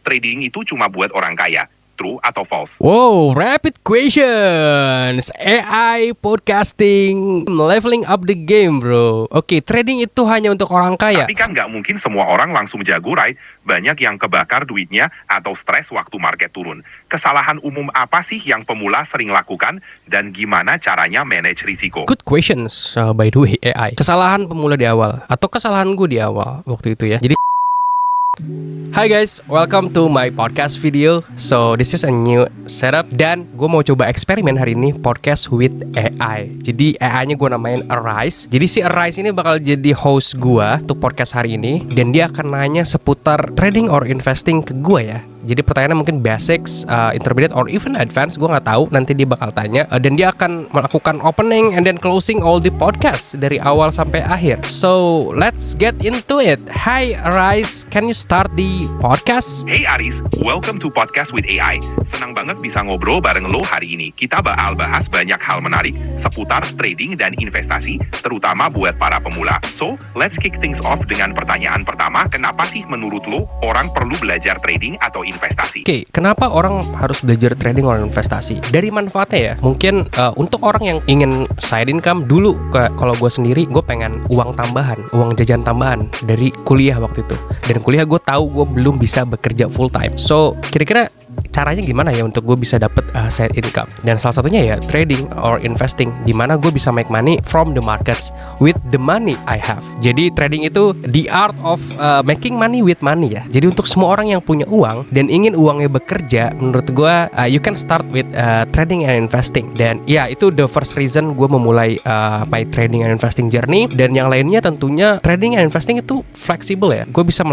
trading itu cuma buat orang kaya. True atau false? Wow, rapid questions. AI podcasting leveling up the game, bro. Oke, trading itu hanya untuk orang kaya. Tapi kan nggak mungkin semua orang langsung jago, right? Banyak yang kebakar duitnya atau stres waktu market turun. Kesalahan umum apa sih yang pemula sering lakukan dan gimana caranya manage risiko? Good questions, by the way, AI. Kesalahan pemula di awal atau kesalahan gue di awal waktu itu ya. Jadi Hi guys, welcome to my podcast video. So this is a new setup dan gue mau coba eksperimen hari ini podcast with AI. Jadi AI-nya gue namain Arise. Jadi si Arise ini bakal jadi host gue untuk podcast hari ini dan dia akan nanya seputar trading or investing ke gue ya. Jadi pertanyaannya mungkin basics, intermediate, or even advanced. Gue nggak tahu. Nanti dia bakal tanya dan dia akan melakukan opening and then closing all the podcast dari awal sampai akhir. So let's get into it. Hi Arise, can you start the podcast? Hey Aris, welcome to Podcast with AI. Senang banget bisa ngobrol bareng lo hari ini. Kita bakal bahas banyak hal menarik seputar trading dan investasi, terutama buat para pemula. So let's kick things off dengan pertanyaan pertama. Kenapa sih menurut lo orang perlu belajar trading atau investasi? Oke, kenapa orang harus belajar trading atau investasi? Dari manfaatnya ya, mungkin untuk orang yang ingin side income dulu, kalau gue sendiri, gue pengen uang tambahan, uang jajan tambahan dari kuliah waktu itu. Dan kuliah gue tahu gue belum bisa bekerja full time. So, kira-kira caranya gimana ya untuk gue bisa dapet side income? Dan salah satunya ya trading or investing, di mana gue bisa make money from the markets with the money I have. Jadi trading itu the art of making money with money ya. Jadi untuk semua orang yang punya uang dan ingin uangnya bekerja, menurut gue you can start with trading and investing. Dan ya itu the first reason gue memulai my trading and investing journey. Dan yang lainnya tentunya trading and investing itu fleksibel ya. Gue bisa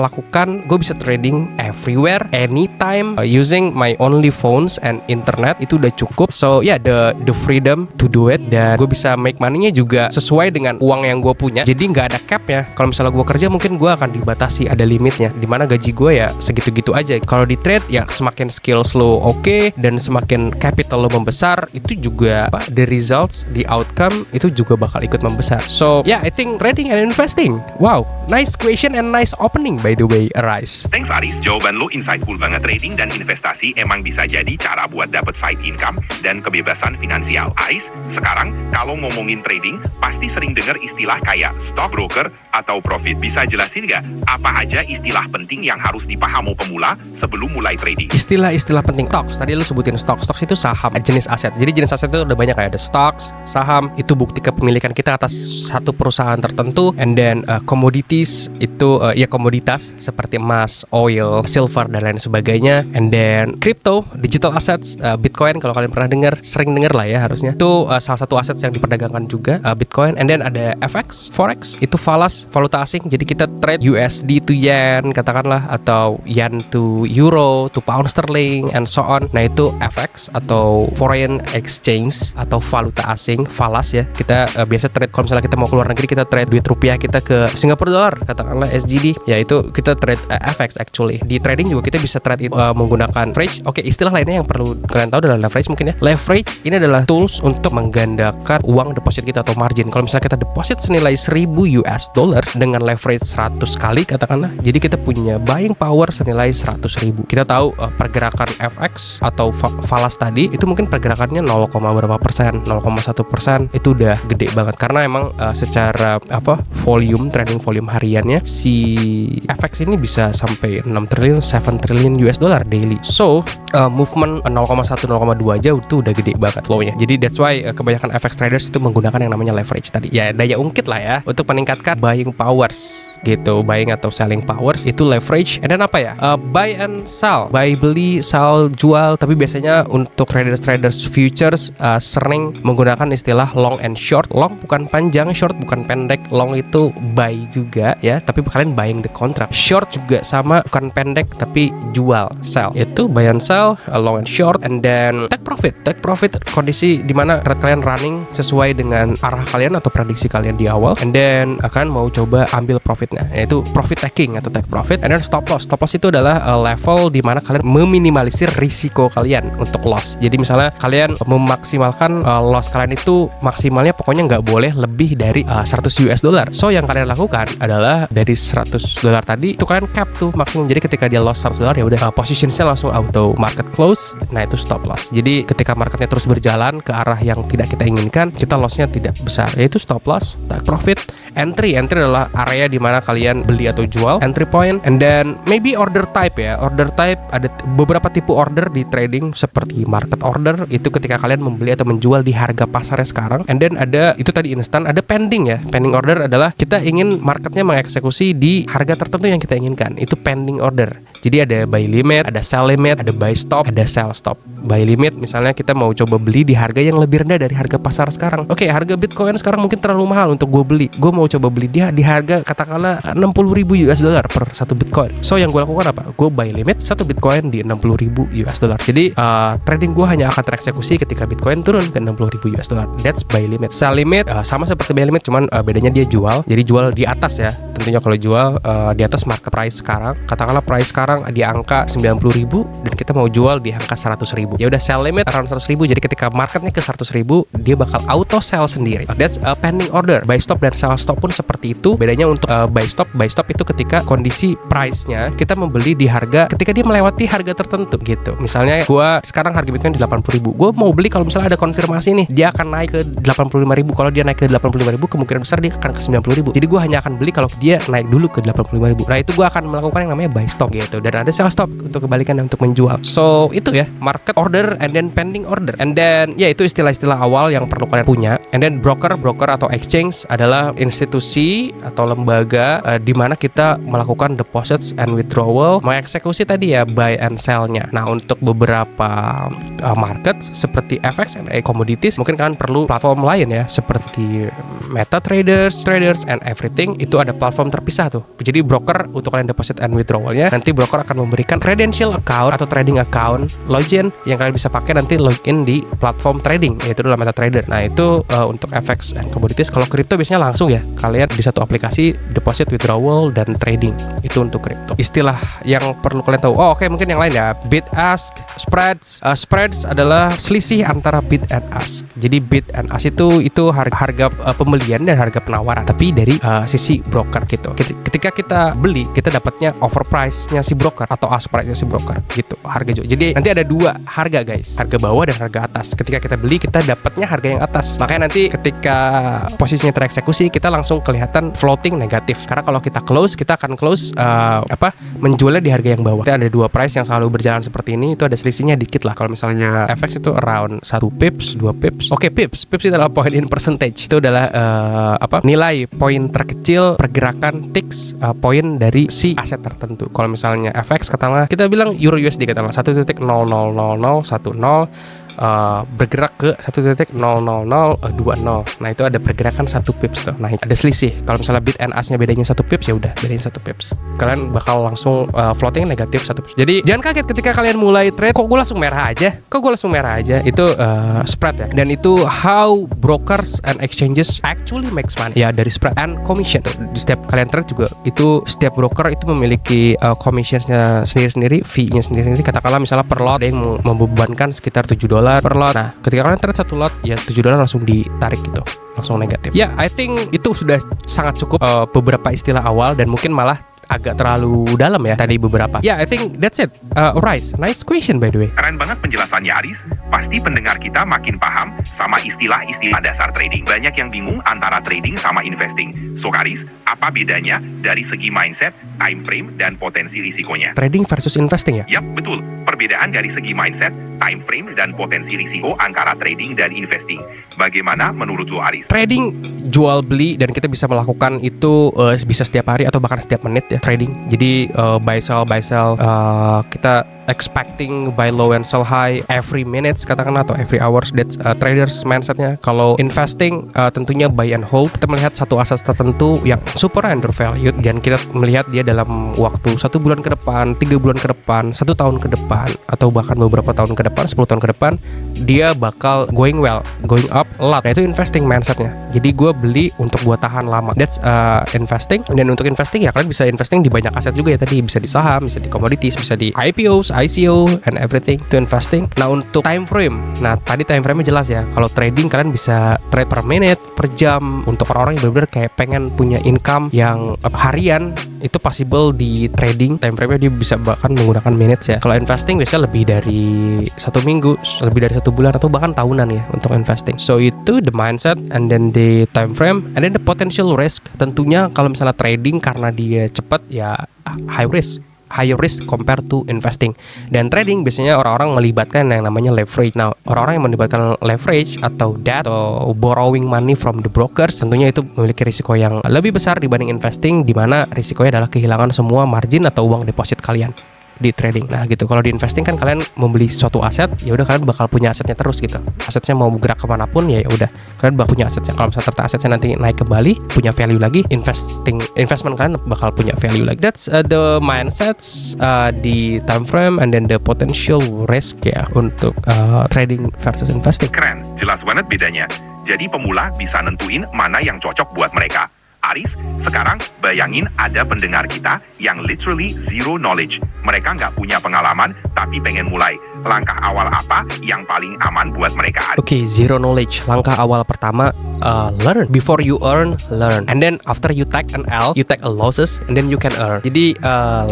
trading everywhere, anytime, using my only phones and internet. Itu udah cukup. So yeah, the freedom to do it. Dan gue bisa make money-nya juga sesuai dengan uang yang gue punya. Jadi nggak ada cap ya. Kalau misalnya gue kerja mungkin gue akan dibatasi, ada limitnya, dimana gaji gue ya segitu-gitu aja. Kalau di trade ya semakin skills lo oke, dan semakin capital lo membesar, itu juga the results, the outcome itu juga bakal ikut membesar. So yeah, I think trading and investing. Wow, nice question and nice opening by the way, Arise. Thanks Aris, jawaban lo insightful banget. Trading dan investasi emang bisa jadi cara buat dapet side income dan kebebasan finansial. Aris, sekarang kalau ngomongin trading, pasti sering dengar istilah kayak stockbroker atau profit. Bisa jelasin nggak apa aja istilah penting yang harus dipahami pemula sebelum mulai trading? Istilah-istilah penting. Stocks, tadi lu sebutin stocks itu saham, jenis aset. Jadi jenis aset itu udah banyak kayak ada stocks, saham, itu bukti kepemilikan kita atas satu perusahaan tertentu. And then commodities itu ya komoditas seperti emas, oil, silver dan lain sebagainya. And then crypto, digital assets, Bitcoin kalau kalian pernah dengar, sering dengar lah ya harusnya. Itu salah satu aset yang diperdagangkan juga, Bitcoin. And then ada FX, forex, itu valuta asing. Jadi kita trade USD to yen katakanlah, atau yen to euro to pound sterling and so on. Nah itu FX atau foreign exchange atau valuta asing, falas ya. Kita biasa trade kalau misalnya kita mau keluar negeri, kita trade duit rupiah kita ke Singapura dollar katakanlah SGD. Ya itu kita trade FX actually. Di trading juga kita bisa trade menggunakan leverage. Oke, istilah lainnya yang perlu kalian tahu adalah leverage mungkin ya. Leverage ini adalah tools untuk menggandakan uang deposit kita atau margin. Kalau misalnya kita deposit senilai 1000 US dollars dengan leverage 100 kali katakanlah, jadi kita punya buying power senilai 100.000. Kita tahu pergerakan FX atau falas tadi itu mungkin pergerakannya 0, berapa persen, 0,1%, itu udah gede banget karena emang secara volume, trading volume hariannya si FX ini bisa sampai 6 triliun, 7 triliun US dollar daily. So movement 0,1, 0,2 aja itu udah gede banget flow-nya. Jadi that's why kebanyakan FX traders itu menggunakan yang namanya leverage tadi. Ya daya ungkit lah ya untuk meningkatkan buying powers gitu, buying atau selling powers itu leverage. And then apa ya? Buy and sell, buy beli, sell jual. Tapi biasanya untuk traders futures sering menggunakan istilah long and short. Long bukan panjang, short bukan pendek. Long itu buy juga ya, tapi kalian buying the contract. Short juga sama, bukan pendek tapi jual, sell. Itu buy and sell. sell, long and short, and then take profit. Take profit kondisi dimana trade kalian running sesuai dengan arah kalian atau prediksi kalian di awal, and then akan mau coba ambil profitnya, yaitu profit taking atau take profit. And then stop loss. Stop loss itu adalah level dimana kalian meminimalisir risiko kalian untuk loss. Jadi misalnya kalian memaksimalkan loss kalian itu maksimalnya pokoknya nggak boleh lebih dari 100 US dollar. So yang kalian lakukan adalah dari 100 dolar tadi itu kalian cap tuh maksimum. Jadi ketika dia loss 100 dolar ya udah positionsnya langsung auto market close. Nah itu stop loss. Jadi ketika marketnya terus berjalan ke arah yang tidak kita inginkan, kita lossnya tidak besar. Yaitu stop loss, take profit, entry adalah area di mana kalian beli atau jual, entry point, and then maybe order type ya. Order type ada beberapa tipe order di trading seperti market order, itu ketika kalian membeli atau menjual di harga pasarnya sekarang. And then ada itu tadi instant, ada pending ya. Pending order adalah kita ingin marketnya mengeksekusi di harga tertentu yang kita inginkan. Itu pending order. Jadi ada buy limit, ada sell limit, ada buy stop, ada sell stop. Buy limit misalnya kita mau coba beli di harga yang lebih rendah dari harga pasar sekarang. Oke, harga Bitcoin sekarang mungkin terlalu mahal untuk gue beli. Gue mau coba beli dia di harga katakanlah 60.000 US dollar per satu Bitcoin. So yang gue lakukan apa? Gue buy limit satu Bitcoin di 60.000 US dollar. Jadi trading gue hanya akan tereksekusi ketika Bitcoin turun ke 60.000 US dollar. That's buy limit. Sell limit sama seperti buy limit, cuman bedanya dia jual. Jadi jual di atas ya. Tentunya kalau jual di atas market price sekarang. Katakanlah price sekarang di angka 90.000 dan kita mau jual di angka 100.000. Ya udah sell limit around 100.000. Jadi ketika marketnya ke 100.000 dia bakal auto sell sendiri. That's a pending order. Buy stop dan sell stop pun seperti itu. Bedanya untuk buy stop itu ketika kondisi price-nya kita membeli di harga ketika dia melewati harga tertentu gitu. Misalnya gua sekarang harga Bitcoin di 80.000. Gua mau beli kalau misalnya ada konfirmasi nih dia akan naik ke 85.000. Kalau dia naik ke 85.000 kemungkinan besar dia akan ke 90.000. Jadi gua hanya akan beli kalau dia naik dulu ke 85.000. Nah itu gua akan melakukan yang namanya buy stop gitu. Dan ada sell stop untuk kebalikan dan untuk menjual. So itu ya market order and then pending order. And then ya itu istilah-istilah awal yang perlu kalian punya. And then broker atau exchange adalah institusi atau lembaga di mana kita melakukan deposits and withdrawal, mengeksekusi tadi ya buy and sell-nya. Nah untuk beberapa market seperti FX and commodities mungkin kalian perlu platform lain ya seperti MetaTraders, Traders and everything. Itu ada platform terpisah tuh. Jadi broker untuk kalian deposit and withdrawalnya, nanti broker akan memberikan credential account atau trading account login yang kalian bisa pakai nanti login di platform trading, yaitu adalah MetaTrader. Nah itu untuk FX and commodities. Kalau kripto biasanya langsung ya kalian di satu aplikasi deposit, withdrawal dan trading. Itu untuk kripto. Istilah yang perlu kalian tahu. Oke, mungkin yang lain ya. Bid ask, spreads. Spreads adalah selisih antara bid and ask. Jadi bid and ask itu harga pembelian dan harga penawaran, tapi dari sisi broker gitu. Ketika kita beli, kita dapatnya overprice-nya si broker atau ask price-nya si broker gitu. Harga jual. Jadi nanti ada dua harga guys, harga bawah dan harga atas. Ketika kita beli, kita dapatnya harga yang atas. Makanya nanti ketika posisinya tereksekusi, kita langsung kelihatan floating negatif. Karena kalau kita close, kita akan close menjualnya di harga yang bawah. Jadi ada dua price yang selalu berjalan seperti ini. Itu ada selisihnya dikit lah. Kalau misalnya FX itu around 1 pips, 2 pips. Oke, pips itu adalah point in percentage. Itu adalah nilai poin terkecil pergerakan ticks poin dari si aset tertentu. Kalau misalnya FX katakanlah kita bilang Euro USD katakanlah 1.00010 bergerak ke 1.00020. Nah itu ada pergerakan 1 pips tuh. Nah ada selisih. Kalau misalnya bid and ask-nya bedanya 1 pips, ya udah bedain 1 pips. Kalian bakal langsung floating negatif 1 pips. Jadi jangan kaget ketika kalian mulai trade, kok gue langsung merah aja. Itu spread ya. Dan itu how brokers and exchanges actually makes money. Ya dari spread and commission. Di setiap kalian trade juga itu setiap broker itu memiliki commissionsnya sendiri-sendiri, fee-nya sendiri-sendiri. Katakanlah misalnya per lot ada yang membebankan sekitar $7 per lot. Nah, ketika kalian trade satu lot, ya $7 langsung ditarik gitu, langsung negatif. Ya, I think itu sudah sangat cukup beberapa istilah awal dan mungkin malah agak terlalu dalam ya tadi beberapa. Ya, I think that's it. Aris, nice question by the way. Keren banget penjelasannya Aris. Pasti pendengar kita makin paham sama istilah-istilah dasar trading. Banyak yang bingung antara trading sama investing. So Aris, apa bedanya dari segi mindset, time frame, dan potensi risikonya? Trading versus investing ya? Yap, betul. Perbedaan dari segi mindset, time frame dan potensi risiko antara trading dan investing. Bagaimana menurut lo, Aris? Trading jual beli dan kita bisa melakukan itu bisa setiap hari atau bahkan setiap menit ya trading. Jadi buy sell kita expecting buy low and sell high every minutes katakanlah atau every hours. That's traders mindsetnya. Kalau investing tentunya buy and hold. Kita melihat satu aset tertentu yang super undervalued dan kita melihat dia dalam waktu 1 bulan ke depan, 3 bulan ke depan, 1 tahun ke depan, atau bahkan beberapa tahun ke depan, 10 tahun ke depan, dia bakal going well, going up a lot. Nah itu investing mindsetnya. Jadi gue beli untuk gue tahan lama. That's investing. Dan untuk investing ya kalian bisa investing di banyak aset juga ya tadi. Bisa di saham, bisa di commodities, bisa di IPOs, ICO, and everything to investing. Nah untuk time frame, nah tadi time frame-nya jelas ya. Kalau trading kalian bisa trade per minute, per jam. Untuk orang-orang yang benar-benar kayak pengen punya income yang harian, itu possible di trading. Time frame-nya dia bisa bahkan menggunakan minutes ya. Kalau investing biasanya lebih dari 1 minggu, lebih dari 1 bulan atau bahkan tahunan ya untuk investing. So itu the mindset and then the time frame and then the potential risk. Tentunya kalau misalnya trading karena dia cepat ya higher risk compared to investing. Dan trading biasanya orang-orang melibatkan yang namanya leverage. Nah, orang-orang yang melibatkan leverage atau debt atau borrowing money from the brokers tentunya itu memiliki risiko yang lebih besar dibanding investing, di mana risikonya adalah kehilangan semua margin atau uang deposit kalian di trading. Nah gitu, kalau di investing kan kalian membeli suatu aset, ya udah kalian bakal punya asetnya terus gitu. Asetnya mau bergerak kemanapun ya udah kalian bakal punya asetnya. Kalau misalnya asetnya nanti naik kembali, punya value lagi, investment kalian bakal punya value lagi. That's the mindsets di time frame and then the potential risk ya untuk trading versus investing. Keren, jelas banget bedanya. Jadi pemula bisa nentuin mana yang cocok buat mereka. Aris, sekarang bayangin ada pendengar kita yang literally zero knowledge. Mereka nggak punya pengalaman, tapi pengen mulai. Langkah awal apa yang paling aman buat mereka? Oke, zero knowledge. Langkah awal pertama, learn. Before you earn, learn. And then after you take an L, you take a losses, and then you can earn. Jadi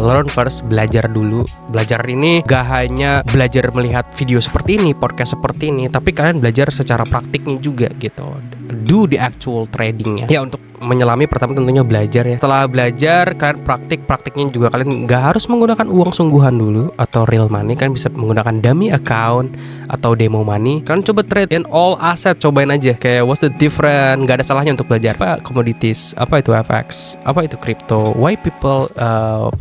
learn first, belajar dulu. Belajar ini gak hanya belajar melihat video seperti ini, podcast seperti ini, tapi kalian belajar secara praktiknya juga gitu. Do the actual tradingnya. Ya untuk menyelami pertama tentunya belajar ya. Setelah belajar kalian praktiknya juga kalian nggak harus menggunakan uang sungguhan dulu atau real money. Kalian bisa menggunakan dummy account atau demo money. Kalian coba trade in all asset, cobain aja kayak what's the different. Nggak ada salahnya untuk belajar apa commodities, apa itu FX, apa itu crypto, why people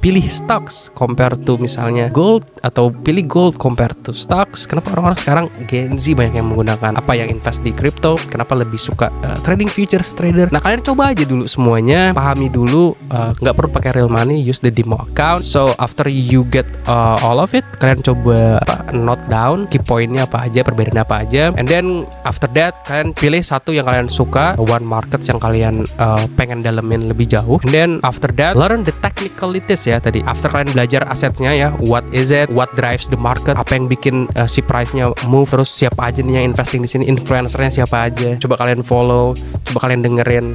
pilih stocks compare to misalnya gold, atau pilih gold compare to stocks. Kenapa orang-orang sekarang Gen Z banyak yang menggunakan apa yang invest di crypto, kenapa lebih suka trading futures trader. Nah kalian coba aja dulu semuanya, pahami dulu, nggak perlu pakai real money, use the demo account. So after you get all of it, kalian coba note down key pointnya apa aja, perbedaan apa aja, and then after that kalian pilih satu yang kalian suka, one markets yang kalian pengen dalemin lebih jauh, and then after that learn the technicalities ya tadi. After kalian belajar asetnya ya, what is it, what drives the market, apa yang bikin si price-nya move, terus siapa aja nih yang investing di sini, influencernya siapa aja, coba kalian follow, coba kalian dengerin,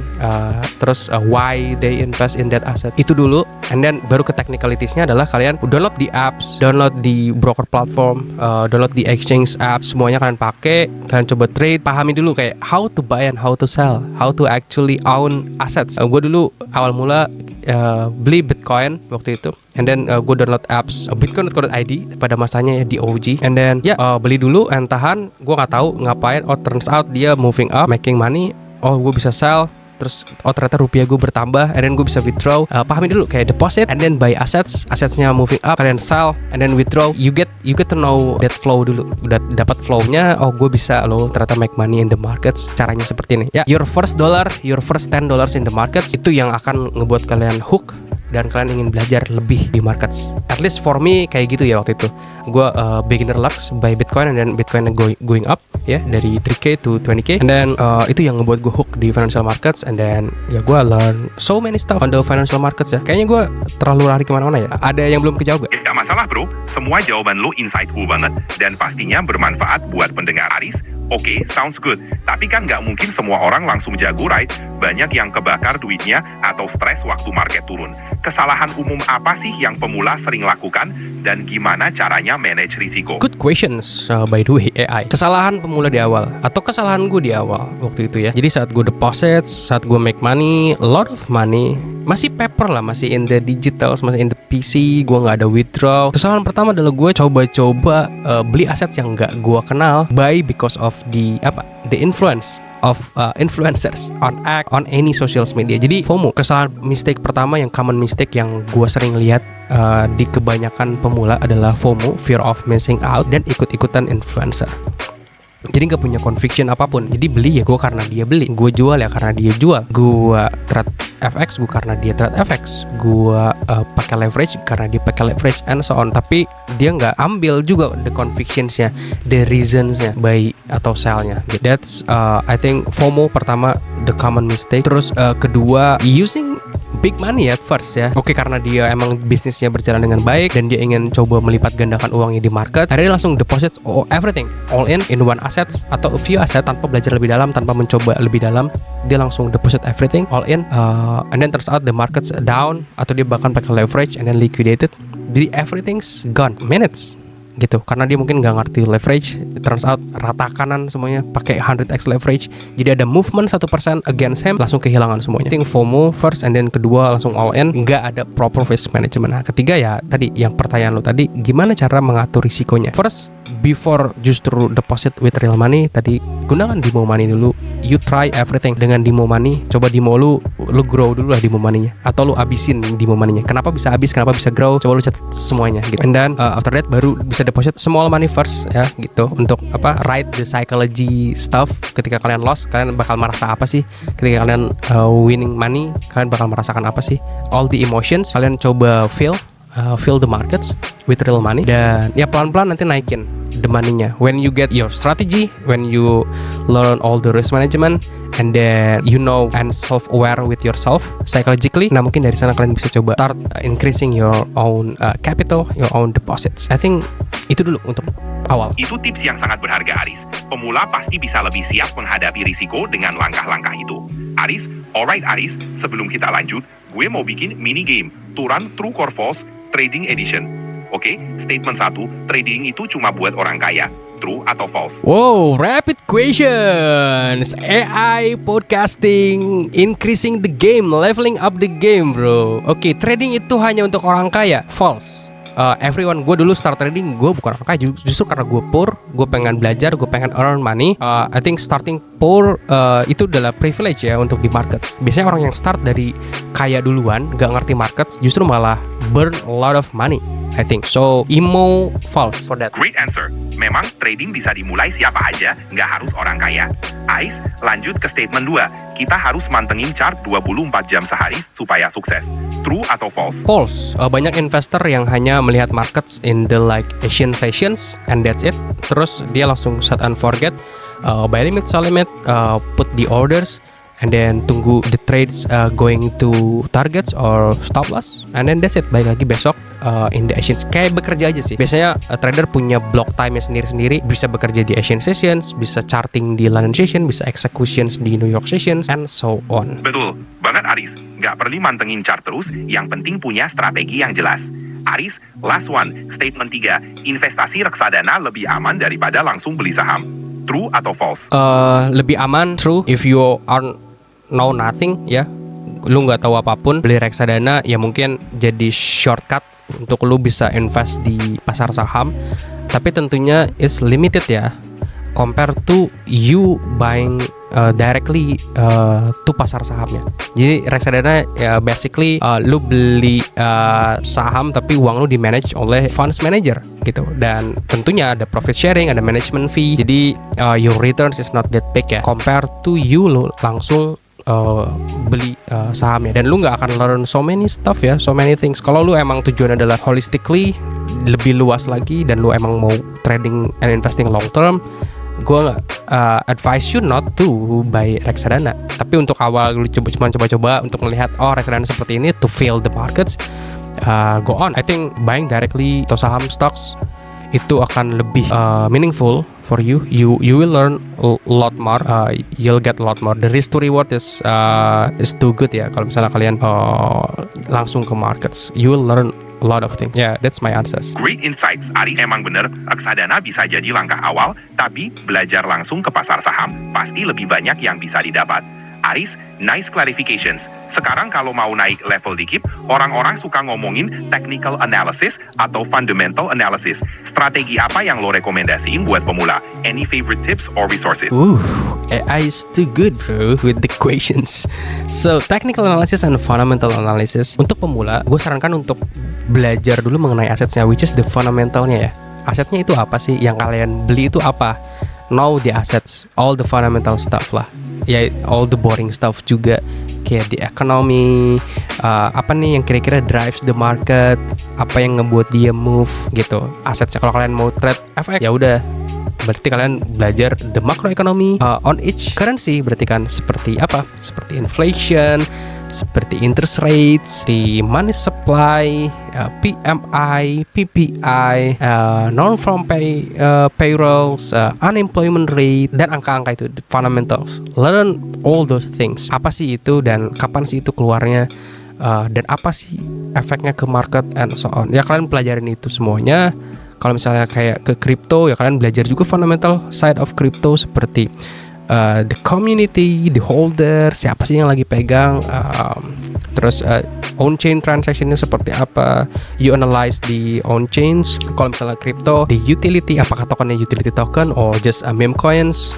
terus why they invest in that asset, itu dulu. And then baru ke technicalitiesnya adalah kalian download the apps, download the broker platform, download the exchange apps, semuanya kalian pakai, kalian coba trade, pahami dulu kayak how to buy and how to sell, how to actually own assets. Gue dulu awal mula beli Bitcoin waktu itu, and then gue download apps Bitcoin.id pada masanya ya di OG, and then beli dulu and tahan. Gue nggak tahu ngapain, turns out dia moving up, making money. Gue bisa sell, terus ternyata rupiah gue bertambah, and then gue bisa withdraw. Pahami dulu kayak deposit and then buy assetsnya moving up, kalian sell and then withdraw. You get to know that flow dulu. Udah dapat flownya, gue bisa ternyata make money in the markets. Caranya seperti ini ya. Your first $10 in the markets, itu yang akan ngebuat kalian hook dan kalian ingin belajar lebih di markets. At least for me kayak gitu ya waktu itu. Gue beginner lucks buy Bitcoin, and then Bitcoin going up ya, dari 3K to 20K, and then itu yang ngebuat gue hook di financial markets. And then ya gue learn so many stuff on the financial markets ya. Kayaknya gue terlalu lari kemana-mana ya. Ada yang belum kejawab gak? Gak masalah bro, semua jawaban lo insightful banget dan pastinya bermanfaat buat pendengar Aris. Oke, sounds good. Tapi kan nggak mungkin semua orang langsung jago, right? Banyak yang kebakar duitnya atau stres waktu market turun. Kesalahan umum apa sih yang pemula sering lakukan dan gimana caranya manage risiko? Good questions, by the way, AI. Kesalahan pemula di awal atau kesalahan gue di awal waktu itu ya. Jadi saat gue deposit, saat gue make money, a lot of money, masih paper lah, masih in the digital, masih in the PC. Gue nggak ada withdraw. Kesalahan pertama adalah gue coba-coba beli aset yang nggak gue kenal, buy because of the influence of influencers on any social media. Jadi FOMO, kesalahan mistake pertama, yang common mistake yang gue sering lihat di kebanyakan pemula adalah FOMO, fear of missing out, dan ikut-ikutan influencer. Jadi gak punya conviction apapun. Jadi beli ya gue karena dia beli, gue jual ya karena dia jual, gue trade FX gue karena dia trade FX, gue pakai leverage karena dia pakai leverage, and so on. Tapi dia nggak ambil juga the convictionsnya, the reasonsnya buy atau sellnya. That's I think FOMO pertama, the common mistake. Terus kedua, using big money at first ya. Oke, karena dia emang bisnisnya berjalan dengan baik dan dia ingin coba melipat gandakan uangnya di market, akhirnya dia langsung deposit everything, all in one assets atau a few asset, tanpa belajar lebih dalam, tanpa mencoba lebih dalam. Dia langsung deposit everything, all in, and then turns out the market's down, atau dia bahkan pakai leverage and then liquidated. Jadi everything's gone, minutes gitu, karena dia mungkin nggak ngerti leverage. Turns out rata kanan semuanya, pakai 100x leverage, jadi ada movement 1% against him, langsung kehilangan semuanya. I think FOMO first, and then kedua langsung all in, nggak ada proper risk management. Nah, ketiga ya tadi yang pertanyaan lo tadi, gimana cara mengatur risikonya. First, before justru deposit with real money, tadi gunakan demo money dulu. You try everything dengan demo money. Coba demo lu grow dulu lah demo money-nya, atau lu abisin demo money-nya. Kenapa bisa habis, kenapa bisa grow, coba lu catat semuanya gitu. And then after that baru bisa deposit small money first ya gitu, untuk ride the psychology stuff. Ketika kalian lost, kalian bakal merasa apa sih? Ketika kalian winning money, kalian bakal merasakan apa sih? All the emotions. Kalian coba feel the markets with real money, dan ya pelan-pelan nanti naikin the money-nya. When you get your strategy, when you learn all the risk management, and then you know and self-aware with yourself psychologically, nah mungkin dari sana kalian bisa coba start increasing your own capital, your own deposits. I think itu dulu untuk awal. Itu tips yang sangat berharga, Aris. Pemula pasti bisa lebih siap menghadapi risiko dengan langkah-langkah itu. Aris, alright Aris, sebelum kita lanjut, gue mau bikin mini game, Turan True or False Trading Edition. Oke, statement 1, trading itu cuma buat orang kaya. True atau false? Wow, rapid questions. AI podcasting, increasing the game, leveling up the game, bro. Oke, trading itu hanya untuk orang kaya. False. Everyone, gue dulu start trading, gue bukan orang kaya, justru karena gue poor, gue pengen belajar, gue pengen earn money. I think starting poor itu adalah privilege ya untuk di markets. Biasanya orang yang start dari kaya duluan, gak ngerti markets, justru malah burn a lot of money, I think. So, emo false for that. Great answer. Memang trading bisa dimulai siapa aja, nggak harus orang kaya. Ais, lanjut ke statement 2. Kita harus mantengin chart 24 jam sehari supaya sukses. True atau false? False. Banyak investor yang hanya melihat markets in the Asian sessions and that's it. Terus dia langsung set and forget, buy limit, sell limit, put the orders, and then tunggu the trades going to targets or stop loss, and then that's it. Balik lagi besok in the Asian, kayak bekerja aja sih. Biasanya trader punya block time-nya sendiri-sendiri, bisa bekerja di Asian sessions, bisa charting di London session, bisa executions di New York sessions, and so on. Betul banget Aris, nggak perlu mantengin chart terus, yang penting punya strategi yang jelas. Aris, last one, statement 3, investasi reksadana lebih aman daripada langsung beli saham. True atau false? Lebih aman, true, if you are know nothing ya, lu nggak tahu apapun, beli reksadana ya mungkin jadi shortcut untuk lu bisa invest di pasar saham, tapi tentunya it's limited ya, compare to you buying directly to pasar sahamnya. Jadi reksadana ya basically lu beli saham tapi uang lu di manage oleh funds manager gitu, dan tentunya ada profit sharing, ada management fee, jadi your returns is not that big ya, compare to you lu langsung beli sahamnya, dan lu nggak akan learn so many stuff ya, so many things. Kalau lu emang tujuan adalah holistically lebih luas lagi, dan lu emang mau trading and investing long term, gue advise you not to buy reksadana. Tapi untuk awal lu coba-coba untuk melihat reksadana seperti ini to feel the markets, go on. I think buying directly atau saham stocks itu akan lebih meaningful for you. You will learn a lot more. You'll get a lot more. The risk to reward is too good ya. Kalau misalnya kalian langsung ke markets, you will learn a lot of things. Yeah, that's my answers. Great insights, Aris. Emang bener, reksadana bisa jadi langkah awal, tapi belajar langsung ke pasar saham pasti lebih banyak yang bisa didapat. Aris, nice clarifications. Sekarang kalau mau naik level dikit, orang-orang suka ngomongin technical analysis atau fundamental analysis. Strategi apa yang lo rekomendasiin buat pemula? Any favorite tips or resources? AI is too good bro with the questions. So technical analysis and fundamental analysis untuk pemula, gue sarankan untuk belajar dulu mengenai asetnya, which is the fundamentalnya ya. Asetnya itu apa sih? Yang kalian beli itu apa? Know the assets, all the fundamental stuff lah. Ya, all the boring stuff juga, kayak the economy, apa nih yang kira-kira drives the market, apa yang ngebuat dia move gitu. Asetnya kalau kalian mau trade FX ya udah, berarti kalian belajar the macroeconomy on each currency, berarti kan seperti apa? Seperti inflation, seperti interest rates, the money supply, PMI, PPI, non-farm payrolls, unemployment rate, dan angka-angka itu, the fundamentals. Learn all those things. Apa sih itu dan kapan sih itu keluarnya, dan apa sih efeknya ke market and so on. Ya kalian pelajarin itu semuanya. Kalau misalnya kayak ke crypto, ya kalian belajar juga fundamental side of crypto seperti the community, the holder, siapa sih yang lagi pegang, terus on-chain transactionnya seperti apa, you analyze the on-chains. Kalau misalnya crypto, the utility, apakah tokennya utility token or just meme coins,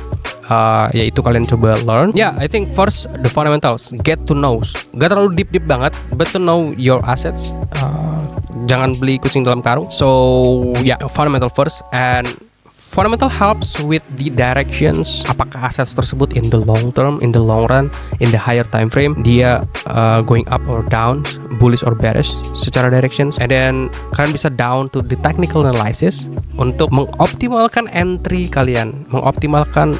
ya itu kalian coba learn. I think first the fundamentals, get to know, gak terlalu deep banget, but to know your assets. Jangan beli kucing dalam karung. So fundamental first, and fundamental helps with the directions. Apakah aset tersebut in the long term, in the long run, in the higher time frame, dia going up or down, bullish or bearish secara directions. And then kalian bisa down to the technical analysis untuk mengoptimalkan entry kalian, mengoptimalkan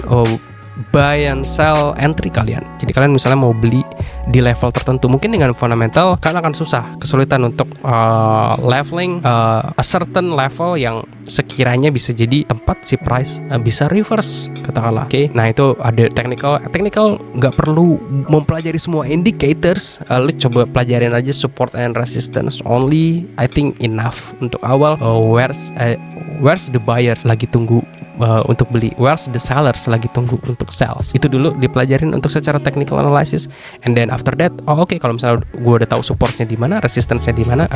buy and sell entry kalian. Jadi kalian misalnya mau beli di level tertentu, mungkin dengan fundamental kalian akan susah, kesulitan untuk leveling a certain level yang sekiranya bisa jadi tempat si price bisa reverse katakanlah. Oke, nah itu ada technical nggak perlu mempelajari semua indicators. Lu coba pelajarin aja support and resistance only. I think enough untuk awal. Where's the buyers lagi tunggu untuk beli, where's the sellers lagi tunggu untuk sales. Itu dulu dipelajarin untuk secara technical analysis, and then after that kalau misalnya gue udah tahu supportnya di mana, resistance-nya di mana,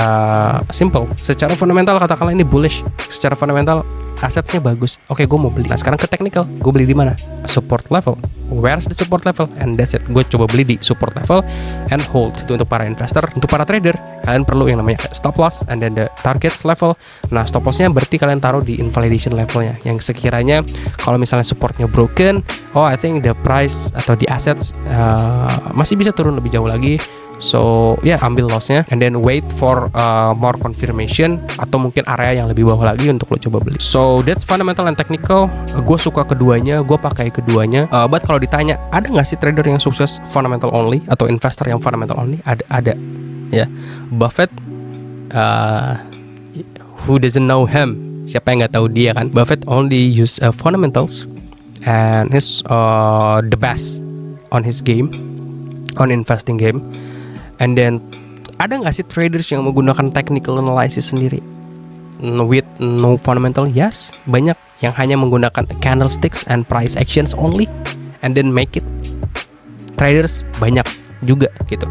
simple. Secara fundamental katakanlah ini bullish, secara fundamental asetnya bagus, gue mau beli. Nah sekarang ke technical, gue beli di mana? Support level, where's the support level, and that's it. Gue coba beli di support level and hold. Itu untuk para investor. Untuk para trader, kalian perlu yang namanya stop loss and then the targets level. Nah stop lossnya berarti kalian taruh di invalidation levelnya, yang sekiranya kalau misalnya supportnya broken, I think the price atau the assets masih bisa turun lebih jauh lagi. So ambil lossnya and then wait for more confirmation atau mungkin area yang lebih bawah lagi untuk lo coba beli. So that's fundamental and technical. Gue suka keduanya, gue pakai keduanya. But kalau ditanya ada nggak sih trader yang sukses fundamental only atau investor yang fundamental only? Ada. Buffett, who doesn't know him? Siapa yang nggak tahu dia kan? Buffett only use fundamentals and he's the best on his game, on investing game. And then ada nggak sih traders yang menggunakan technical analysis sendiri with no fundamental? Yes, banyak yang hanya menggunakan candlesticks and price actions only and then make it. Traders banyak juga gitu.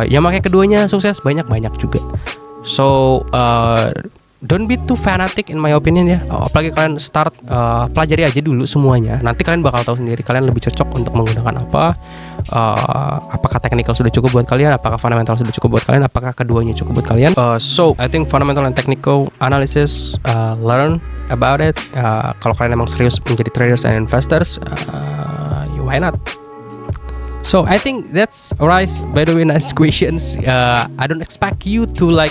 Yang pakai keduanya sukses banyak juga. So don't be too fanatic in my opinion ya. Apalagi kalian start pelajari aja dulu semuanya. Nanti kalian bakal tahu sendiri kalian lebih cocok untuk menggunakan apa. Apakah technical sudah cukup buat kalian, apakah fundamental sudah cukup buat kalian, apakah keduanya cukup buat kalian. So I think fundamental and technical analysis, learn about it. Kalau kalian emang serius menjadi traders and investors, why not? So I think that's alright. By the way, nice questions. I don't expect you to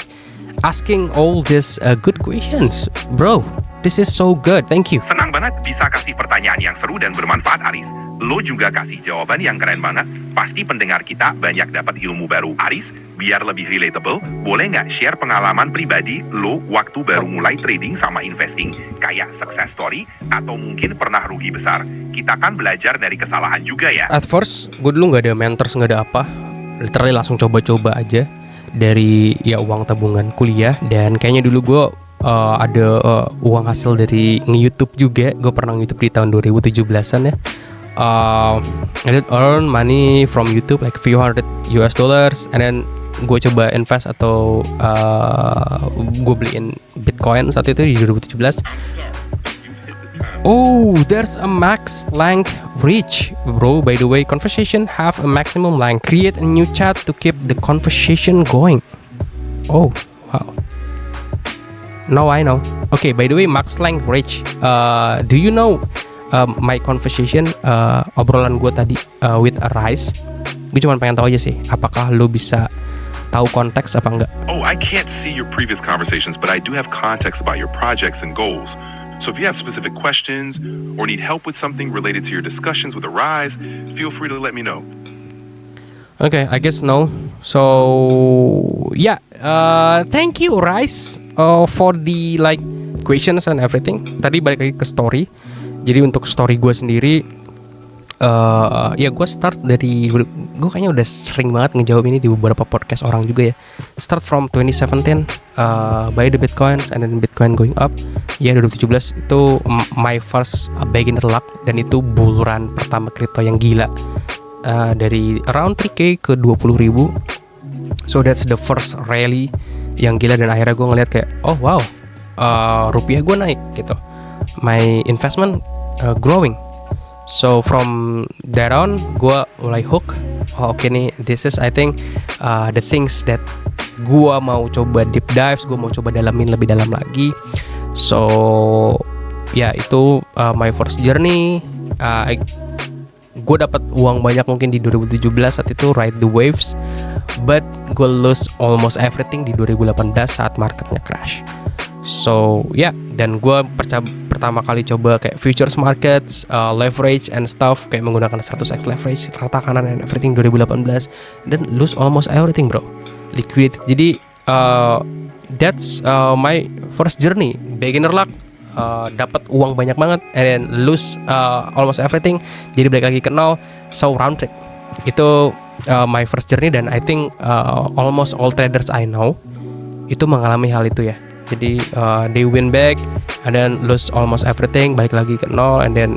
asking all these good questions, bro. This is so good. Thank you. Senang banget bisa kasih pertanyaan yang seru dan bermanfaat, Aris. Lo juga kasih jawaban yang keren banget. Pasti pendengar kita banyak dapat ilmu baru. Aris, biar lebih relatable, boleh nggak share pengalaman pribadi lo waktu baru mulai trading sama investing? Kayak success story atau mungkin pernah rugi besar. Kita kan belajar dari kesalahan juga ya. At first, gue dulu nggak ada mentors, nggak ada apa. Literally langsung coba-coba aja dari uang tabungan kuliah. Dan kayaknya dulu gue ada uang hasil dari nge-YouTube juga. Gue pernah nge-YouTube di tahun 2017an ya. I did earn money from YouTube like few hundred US dollars, and then gue coba invest atau gue beliin Bitcoin saat itu di 2017. Oh, there's a max length reach, bro. By the way, conversation have a maximum length. Create a new chat to keep the conversation going. Oh, wow. Now I know. Okay, by the way, max length reach. Do you know my conversation obrolan gue tadi with Arise? Gue cuma pengen tahu aja sih, apakah lo bisa tahu konteks apa enggak? Oh, I can't see your previous conversations, but I do have context about your projects and goals. So if you have specific questions or need help with something related to your discussions with Arise, feel free to let me know. Okay, I guess no. So yeah, thank you Arise for the like questions and everything. Tadi balik lagi ke story. Jadi untuk story gue sendiri, ya gue start dari, gue kayaknya udah sering banget ngejawab ini di beberapa podcast orang juga ya. Start from 2017, buy the Bitcoins and then Bitcoin going up. Ya 2017 itu my first beginner luck, dan itu bull run pertama kripto yang gila, dari around 3k ke 20.000. So that's the first rally yang gila, dan akhirnya gue ngeliat kayak oh wow, rupiah gue naik gitu, my investment growing. So from there on, gue mulai hook. Oh, oke nih, this is I think the things that gue mau coba deep dives, gue mau coba dalamin lebih dalam lagi. So ya itu my first journey. Gue dapat uang banyak mungkin di 2017 saat itu ride the waves, but gue lose almost everything di 2018 saat marketnya crash. So dan gue pertama kali coba kayak futures markets, leverage and stuff, kayak menggunakan 100x leverage, rata kanan and everything 2018, dan lose almost everything bro, liquidity. Jadi that's my first journey, beginner luck, dapat uang banyak banget and then lose almost everything, jadi balik lagi ke nol. So round trip itu my first journey, dan I think almost all traders I know itu mengalami hal itu ya. Jadi they win back and then lose almost everything, balik lagi ke nol, and then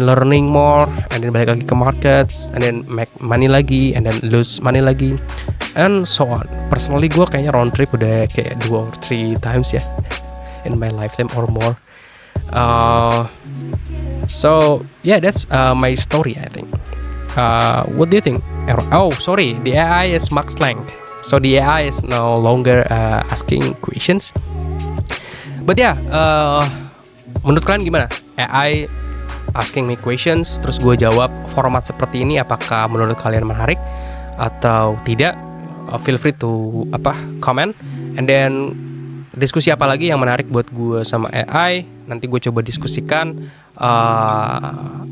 learning more, and then balik lagi ke markets, and then make money lagi, and then lose money lagi, and so on. Personally gue kayaknya round trip udah kayak 2 or 3 times ya in my lifetime or more. So yeah, that's my story I think. What do you think? Oh sorry, the AI is max length. So the AI is no longer asking questions. But yeah, menurut kalian gimana? AI asking me questions, terus gue jawab format seperti ini, apakah menurut kalian menarik atau tidak? Feel free to comment. And then diskusi apa lagi yang menarik buat gue sama AI, nanti gue coba diskusikan.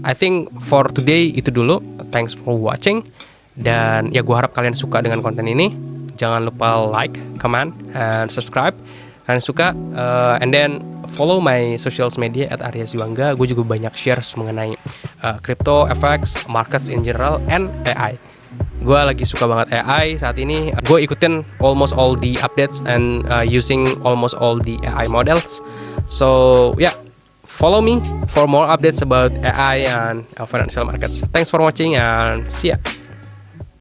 I think for today itu dulu. Thanks for watching. Dan ya gue harap kalian suka dengan konten ini. Jangan lupa like, comment, and subscribe. Kalian suka, and then follow my social media @aryasjuangga. Gue juga banyak shares mengenai crypto, FX, markets in general, and AI. Gue lagi suka banget AI saat ini. Gue ikutin almost all the updates and using almost all the AI models. So yeah, follow me for more updates about AI and financial markets. Thanks for watching and see ya.